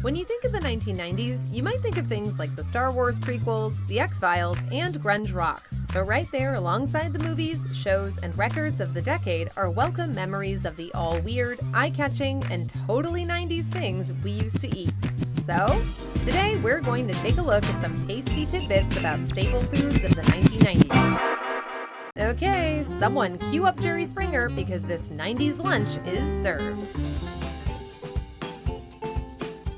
When you think of the 1990s, you might think of things like the Star Wars prequels, the X-Files, and grunge rock. But right there alongside the movies, shows, and records of the decade are welcome memories of the all-weird, eye-catching, and totally 90s things we used to eat. So, today we're going to take a look at some tasty tidbits about staple foods of the 1990s. Okay, someone cue up Jerry Springer because this 90s lunch is served.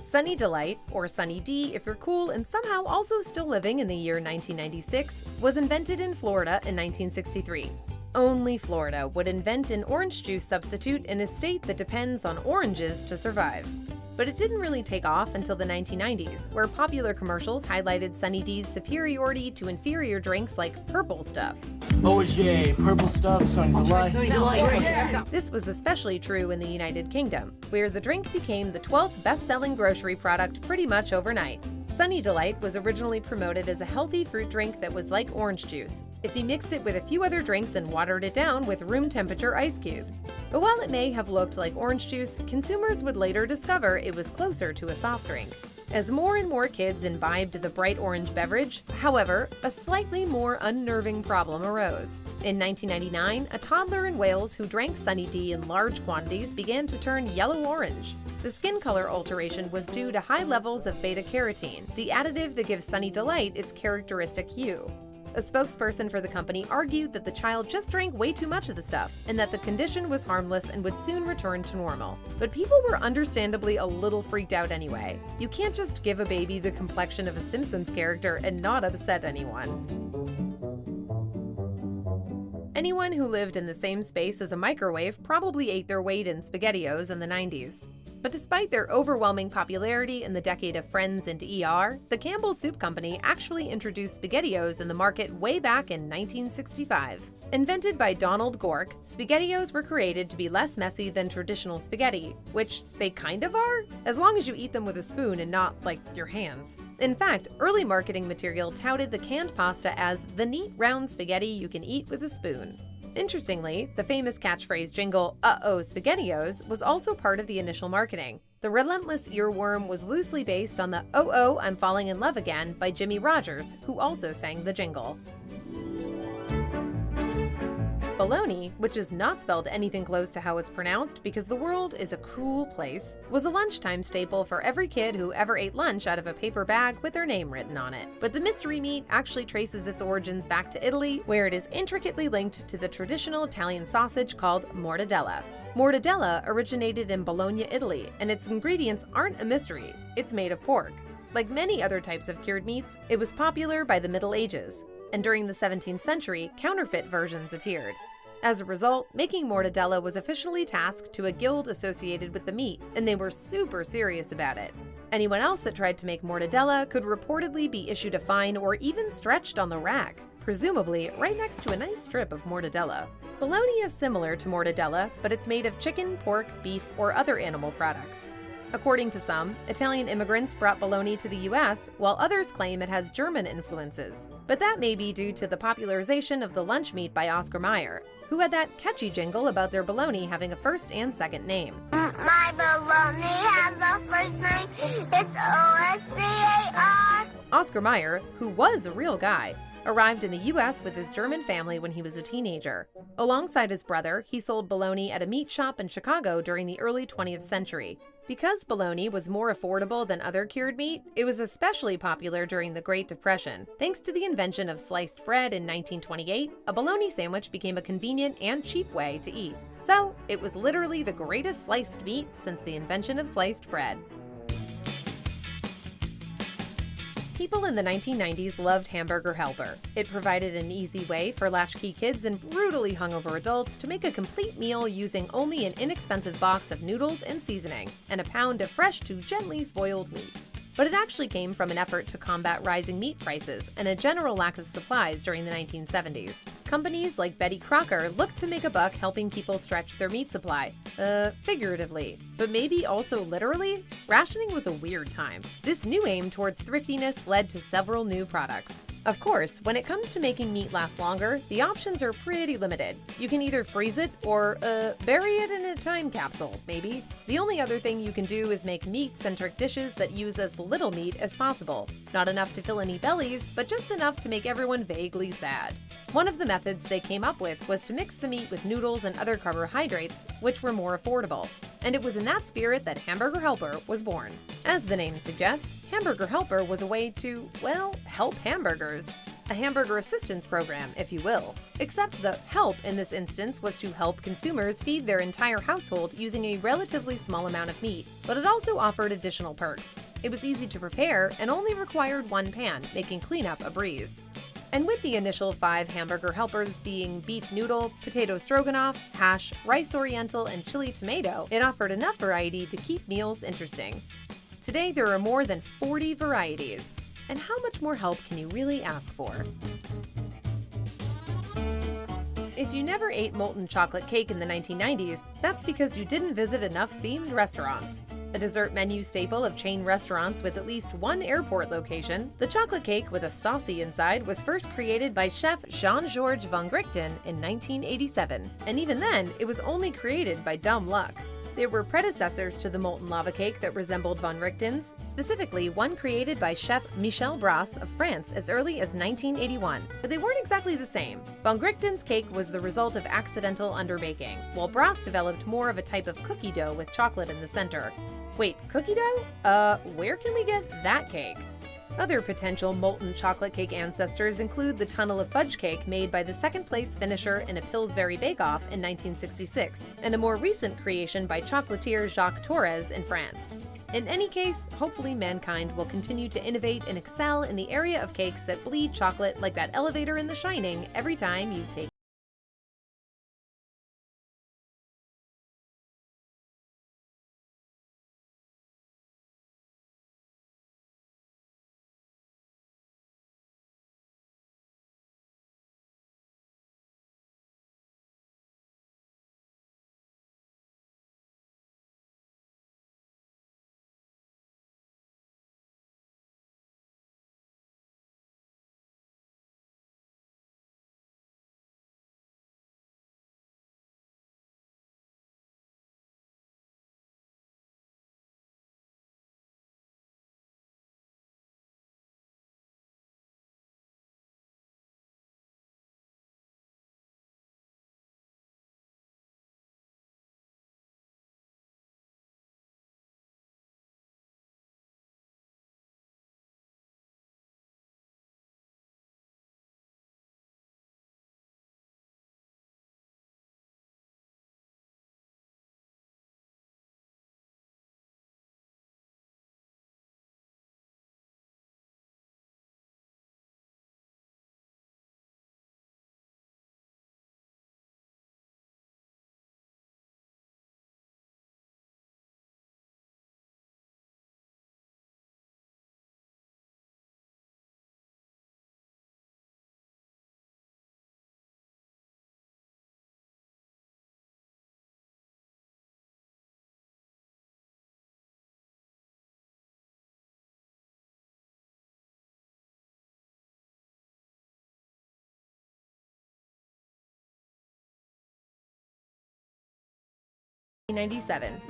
Sunny Delight, or Sunny D if you're cool and somehow also still living in the year 1996, was invented in Florida in 1963. Only Florida would invent an orange juice substitute in a state that depends on oranges to survive. But it didn't really take off until the 1990s, where popular commercials highlighted Sunny D's superiority to inferior drinks like Purple Stuff. Oh yeah, Purple Stuff, Sunny Delight. This was especially true in the United Kingdom, where the drink became the 12th best-selling grocery product pretty much overnight. Sunny Delight was originally promoted as a healthy fruit drink that was like orange juice, if you mixed it with a few other drinks and watered it down with room-temperature ice cubes. But while it may have looked like orange juice, consumers would later discover it was closer to a soft drink. As more and more kids imbibed the bright orange beverage, however, a slightly more unnerving problem arose. In 1999, a toddler in Wales who drank Sunny D in large quantities began to turn yellow-orange. The skin color alteration was due to high levels of beta-carotene, the additive that gives Sunny Delight its characteristic hue. A spokesperson for the company argued that the child just drank way too much of the stuff, and that the condition was harmless and would soon return to normal. But people were understandably a little freaked out anyway. You can't just give a baby the complexion of a Simpsons character and not upset anyone. Anyone who lived in the same space as a microwave probably ate their weight in SpaghettiOs in the 90s. But despite their overwhelming popularity in the decade of Friends and ER, the Campbell's Soup Company actually introduced SpaghettiOs in the market way back in 1965. Invented by Donald Gork, SpaghettiOs were created to be less messy than traditional spaghetti, which they kind of are, as long as you eat them with a spoon and not, like, your hands. In fact, early marketing material touted the canned pasta as the neat round spaghetti you can eat with a spoon. Interestingly, the famous catchphrase jingle, "Uh-oh, SpaghettiOs," was also part of the initial marketing. The relentless earworm was loosely based on the "Oh Oh, I'm Falling in Love Again" by Jimmie Rodgers, who also sang the jingle. Bologna, which is not spelled anything close to how it's pronounced because the world is a cruel place, was a lunchtime staple for every kid who ever ate lunch out of a paper bag with their name written on it. But the mystery meat actually traces its origins back to Italy, where it is intricately linked to the traditional Italian sausage called mortadella. Mortadella originated in Bologna, Italy, and its ingredients aren't a mystery. It's made of pork. Like many other types of cured meats, it was popular by the Middle Ages, and during the 17th century, counterfeit versions appeared. As a result, making mortadella was officially tasked to a guild associated with the meat, and they were super serious about it. Anyone else that tried to make mortadella could reportedly be issued a fine or even stretched on the rack, presumably right next to a nice strip of mortadella. Bologna is similar to mortadella, but it's made of chicken, pork, beef, or other animal products. According to some, Italian immigrants brought bologna to the US, while others claim it has German influences. But that may be due to the popularization of the lunch meat by Oscar Mayer, who had that catchy jingle about their bologna having a first and second name. My bologna has a first name, it's O-S-C-A-R. Oscar Mayer, who was a real guy, arrived in the US with his German family when he was a teenager. Alongside his brother, he sold bologna at a meat shop in Chicago during the early 20th century. Because bologna was more affordable than other cured meat, it was especially popular during the Great Depression. Thanks to the invention of sliced bread in 1928, a bologna sandwich became a convenient and cheap way to eat. So, it was literally the greatest sliced meat since the invention of sliced bread. People in the 1990s loved Hamburger Helper. It provided an easy way for latchkey kids and brutally hungover adults to make a complete meal using only an inexpensive box of noodles and seasoning, and a pound of fresh to gently spoiled meat. But it actually came from an effort to combat rising meat prices and a general lack of supplies during the 1970s. Companies like Betty Crocker looked to make a buck helping people stretch their meat supply. Figuratively, but maybe also literally? Rationing was a weird time. This new aim towards thriftiness led to several new products. Of course, when it comes to making meat last longer, the options are pretty limited. You can either freeze it or, bury it in a time capsule, maybe. The only other thing you can do is make meat-centric dishes that use as little meat as possible. Not enough to fill any bellies, but just enough to make everyone vaguely sad. One of the methods they came up with was to mix the meat with noodles and other carbohydrates, which were more affordable. And it was in that spirit that Hamburger Helper was born. As the name suggests, Hamburger Helper was a way to, well, help hamburgers. A hamburger assistance program, if you will. Except the help in this instance was to help consumers feed their entire household using a relatively small amount of meat, but it also offered additional perks. It was easy to prepare and only required one pan, making cleanup a breeze. And with the initial 5 hamburger helpers being beef noodle, potato stroganoff, hash, rice oriental, and chili tomato, it offered enough variety to keep meals interesting. Today there are more than 40 varieties. And how much more help can you really ask for? If you never ate molten chocolate cake in the 1990s, that's because you didn't visit enough themed restaurants. A dessert menu staple of chain restaurants with at least one airport location, the chocolate cake with a saucy inside was first created by chef Jean-Georges von Grichten in 1987. And even then, it was only created by dumb luck. There were predecessors to the molten lava cake that resembled von Richten's, specifically one created by chef Michel Brasse of France as early as 1981, but they weren't exactly the same. Von Grichten's cake was the result of accidental underbaking, while Brasse developed more of a type of cookie dough with chocolate in the center. Wait, cookie dough? Where can we get that cake? Other potential molten chocolate cake ancestors include the Tunnel of Fudge cake made by the second-place finisher in a Pillsbury bake-off in 1966, and a more recent creation by chocolatier Jacques Torres in France. In any case, hopefully mankind will continue to innovate and excel in the area of cakes that bleed chocolate like that elevator in The Shining every time you take '97.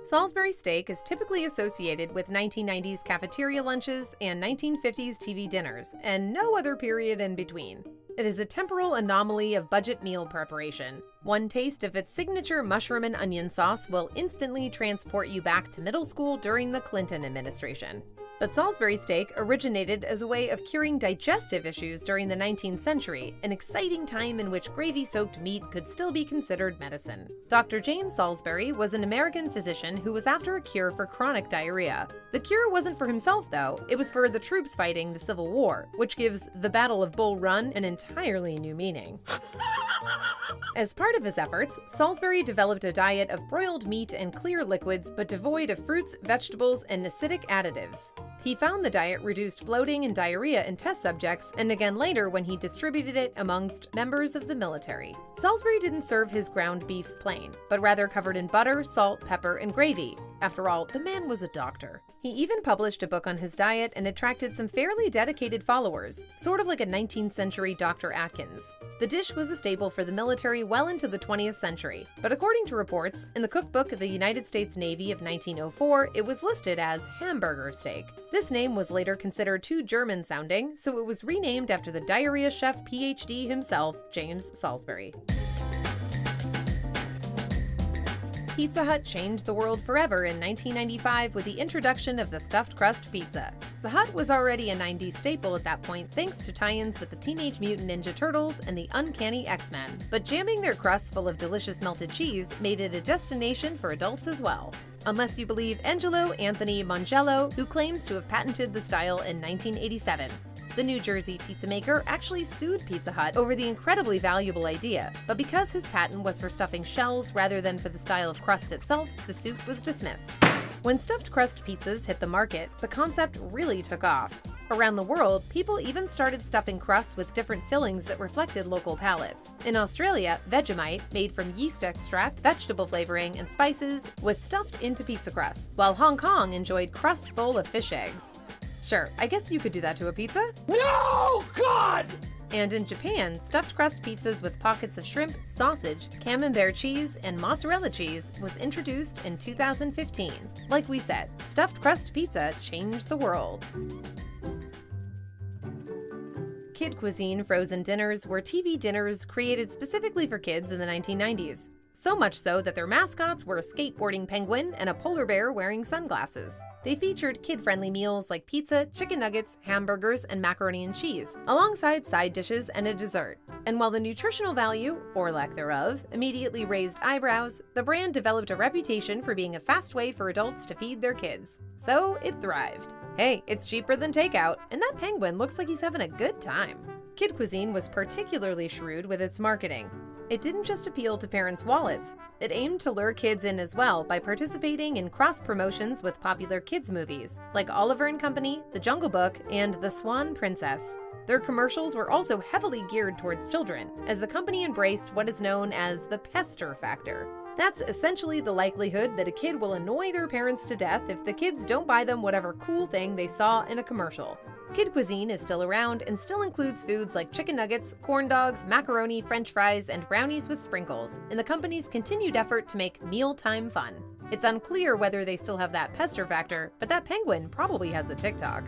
Salisbury steak is typically associated with 1990s cafeteria lunches and 1950s TV dinners, and no other period in between. It is a temporal anomaly of budget meal preparation. One taste of its signature mushroom and onion sauce will instantly transport you back to middle school during the Clinton administration. But Salisbury steak originated as a way of curing digestive issues during the 19th century, an exciting time in which gravy-soaked meat could still be considered medicine. Dr. James Salisbury was an American physician who was after a cure for chronic diarrhea. The cure wasn't for himself, though. It was for the troops fighting the Civil War, which gives the Battle of Bull Run an entirely new meaning. As part of his efforts, Salisbury developed a diet of broiled meat and clear liquids, but devoid of fruits, vegetables, and acidic additives. He found the diet reduced bloating and diarrhea in test subjects, and again later when he distributed it amongst members of the military. Salisbury didn't serve his ground beef plain, but rather covered in butter, salt, pepper, and gravy. After all, the man was a doctor. He even published a book on his diet and attracted some fairly dedicated followers, sort of like a 19th century Dr. Atkins. The dish was a staple for the military well into the 20th century, but according to reports, in the cookbook of the United States Navy of 1904, it was listed as hamburger steak. This name was later considered too German-sounding, so it was renamed after the diarrhea chef PhD himself, James Salisbury. Pizza Hut changed the world forever in 1995 with the introduction of the stuffed crust pizza. The Hut was already a 90s staple at that point thanks to tie-ins with the Teenage Mutant Ninja Turtles and the Uncanny X-Men, but jamming their crusts full of delicious melted cheese made it a destination for adults as well. Unless you believe Angelo Anthony Mongello, who claims to have patented the style in 1987. The New Jersey pizza maker actually sued Pizza Hut over the incredibly valuable idea, but because his patent was for stuffing shells rather than for the style of crust itself, the suit was dismissed. When stuffed crust pizzas hit the market, the concept really took off. Around the world, people even started stuffing crusts with different fillings that reflected local palates. In Australia, Vegemite, made from yeast extract, vegetable flavoring, and spices, was stuffed into pizza crusts, while Hong Kong enjoyed crusts full of fish eggs. Sure, I guess you could do that to a pizza? No, God! And in Japan, stuffed crust pizzas with pockets of shrimp, sausage, camembert cheese, and mozzarella cheese was introduced in 2015. Like we said, stuffed crust pizza changed the world. Kid cuisine frozen dinners were TV dinners created specifically for kids in the 1990s. So much so that their mascots were a skateboarding penguin and a polar bear wearing sunglasses. They featured kid-friendly meals like pizza, chicken nuggets, hamburgers, and macaroni and cheese, alongside side dishes and a dessert. And while the nutritional value, or lack thereof, immediately raised eyebrows, the brand developed a reputation for being a fast way for adults to feed their kids. So it thrived. Hey, it's cheaper than takeout, and that penguin looks like he's having a good time. Kid cuisine was particularly shrewd with its marketing. It didn't just appeal to parents' wallets. It aimed to lure kids in as well by participating in cross-promotions with popular kids' movies, like Oliver and Company, The Jungle Book, and The Swan Princess. Their commercials were also heavily geared towards children, as the company embraced what is known as the pester factor. That's essentially the likelihood that a kid will annoy their parents to death if the kids don't buy them whatever cool thing they saw in a commercial. Kid cuisine is still around and still includes foods like chicken nuggets, corn dogs, macaroni, french fries, and brownies with sprinkles, in the company's continued effort to make mealtime fun. It's unclear whether they still have that pester factor, but that penguin probably has a TikTok.